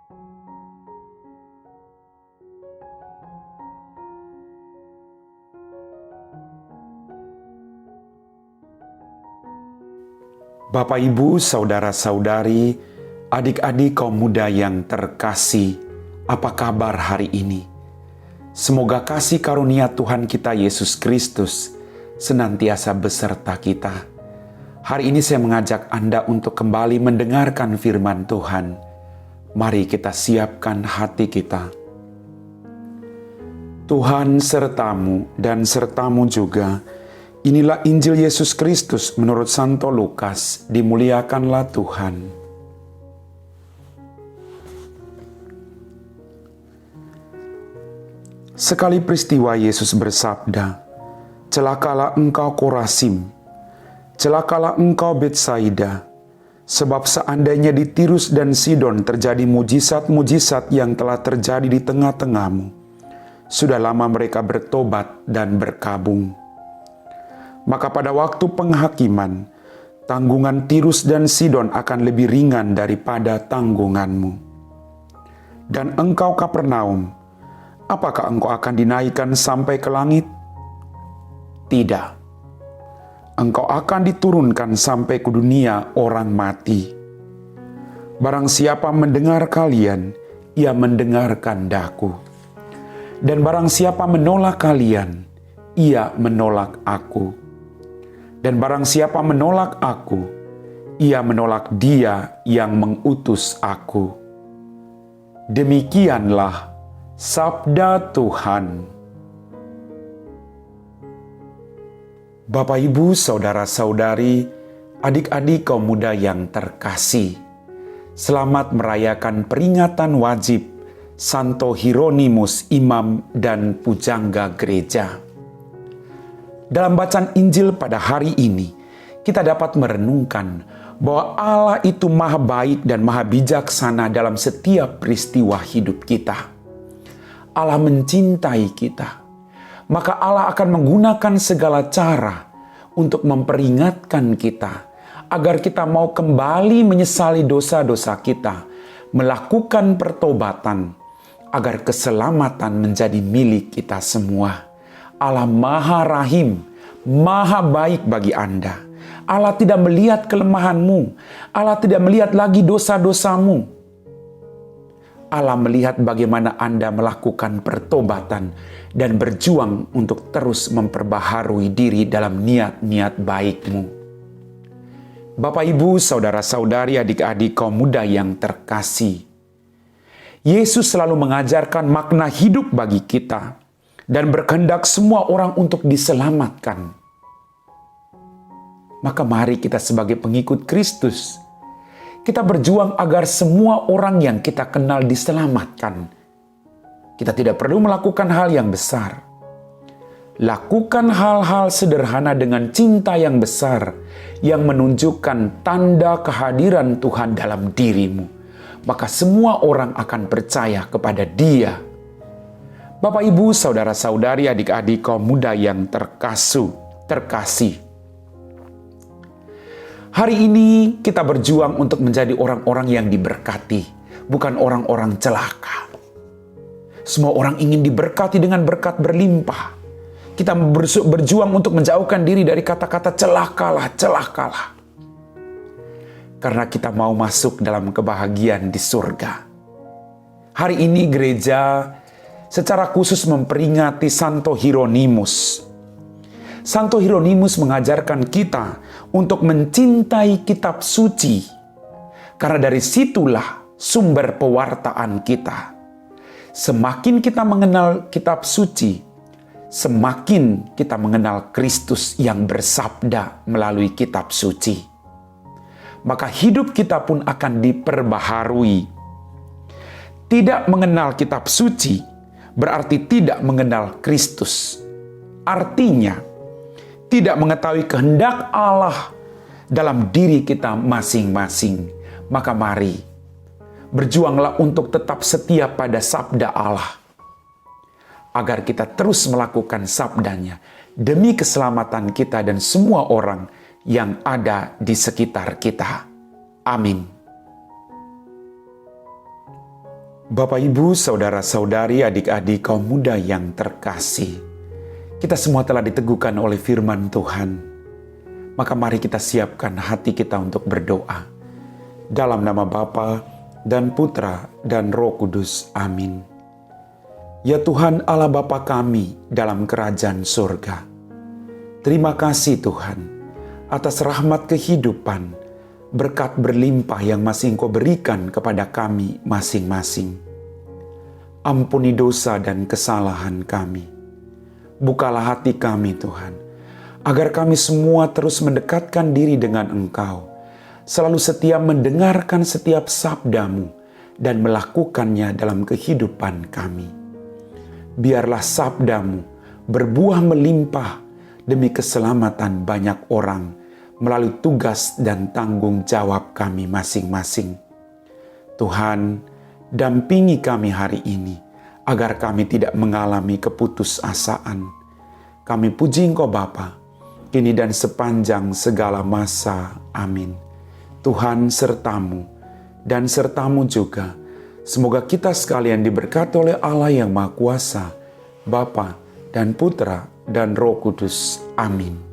Bapak, Ibu, saudara-saudari, adik-adik kaum muda yang terkasih, apa kabar hari ini? Semoga kasih karunia Tuhan kita Yesus Kristus senantiasa beserta kita. Hari ini saya mengajak Anda untuk kembali mendengarkan firman Tuhan. Mari kita siapkan hati kita. Tuhan sertamu dan sertamu juga. Inilah Injil Yesus Kristus menurut Santo Lukas. Dimuliakanlah Tuhan. Sekali peristiwa Yesus bersabda, "Celakalah engkau Korazim, celakalah engkau Betsaida, sebab seandainya di Tirus dan Sidon terjadi mujizat-mujizat yang telah terjadi di tengah-tengahmu, sudah lama mereka bertobat dan berkabung. Maka pada waktu penghakiman, tanggungan Tirus dan Sidon akan lebih ringan daripada tanggunganmu. Dan engkau Kapernaum, apakah engkau akan dinaikkan sampai ke langit? Tidak. Engkau akan diturunkan sampai ke dunia orang mati. Barang siapa mendengar kalian, ia mendengarkan Daku. Dan barang siapa menolak kalian, ia menolak Aku. Dan barang siapa menolak Aku, ia menolak Dia yang mengutus Aku." Demikianlah sabda Tuhan. Bapak, Ibu, saudara-saudari, adik-adik kaum muda yang terkasih, selamat merayakan peringatan wajib Santo Hieronymus, imam dan pujangga gereja. Dalam bacaan Injil pada hari ini, kita dapat merenungkan bahwa Allah itu maha baik dan maha bijaksana dalam setiap peristiwa hidup kita. Allah mencintai kita, maka Allah akan menggunakan segala cara untuk memperingatkan kita agar kita mau kembali menyesali dosa-dosa kita, melakukan pertobatan, agar keselamatan menjadi milik kita semua. Allah maha rahim, maha baik bagi Anda. Allah tidak melihat kelemahanmu. Allah tidak melihat lagi dosa-dosamu. Allah melihat bagaimana Anda melakukan pertobatan dan berjuang untuk terus memperbaharui diri dalam niat-niat baikmu. Bapak, Ibu, saudara-saudari, adik-adik kaum muda yang terkasih, Yesus selalu mengajarkan makna hidup bagi kita dan berkehendak semua orang untuk diselamatkan. Maka mari kita sebagai pengikut Kristus, kita berjuang agar semua orang yang kita kenal diselamatkan. Kita tidak perlu melakukan hal yang besar. Lakukan hal-hal sederhana dengan cinta yang besar, yang menunjukkan tanda kehadiran Tuhan dalam dirimu. Maka semua orang akan percaya kepada Dia. Bapak, Ibu, saudara-saudari, adik-adik kaum muda yang terkasih. Hari ini kita berjuang untuk menjadi orang-orang yang diberkati, bukan orang-orang celaka. Semua orang ingin diberkati dengan berkat berlimpah. Kita berjuang untuk menjauhkan diri dari kata-kata celakalah. Karena kita mau masuk dalam kebahagiaan di surga. Hari ini gereja secara khusus memperingati Santo Hieronymus. Santo Hieronymus mengajarkan kita untuk mencintai kitab suci, karena dari situlah sumber pewartaan kita. Semakin kita mengenal kitab suci, semakin kita mengenal Kristus yang bersabda melalui kitab suci. Maka hidup kita pun akan diperbaharui. Tidak mengenal kitab suci berarti tidak mengenal Kristus. Artinya, tidak mengetahui kehendak Allah dalam diri kita masing-masing. Maka mari, berjuanglah untuk tetap setia pada sabda Allah. Agar kita terus melakukan sabdanya demi keselamatan kita dan semua orang yang ada di sekitar kita. Amin. Bapak, Ibu, saudara-saudari, adik-adik kaum muda yang terkasih, kita semua telah diteguhkan oleh firman Tuhan. Maka mari kita siapkan hati kita untuk berdoa. Dalam nama Bapa dan Putra dan Roh Kudus. Amin. Ya Tuhan Allah Bapa kami dalam kerajaan surga, terima kasih Tuhan atas rahmat kehidupan, berkat berlimpah yang masih Engkau berikan kepada kami masing-masing. Ampuni dosa dan kesalahan kami. Bukalah hati kami Tuhan, agar kami semua terus mendekatkan diri dengan Engkau, selalu setia mendengarkan setiap sabda-Mu dan melakukannya dalam kehidupan kami. Biarlah sabda-Mu berbuah melimpah demi keselamatan banyak orang, melalui tugas dan tanggung jawab kami masing-masing. Tuhan, dampingi kami hari ini, agar kami tidak mengalami keputusasaan. Kami puji Engkau Bapa, kini dan sepanjang segala masa. Amin. Tuhan sertamu, dan sertamu juga. Semoga kita sekalian diberkati oleh Allah yang Maha Kuasa, Bapa dan Putra dan Roh Kudus. Amin.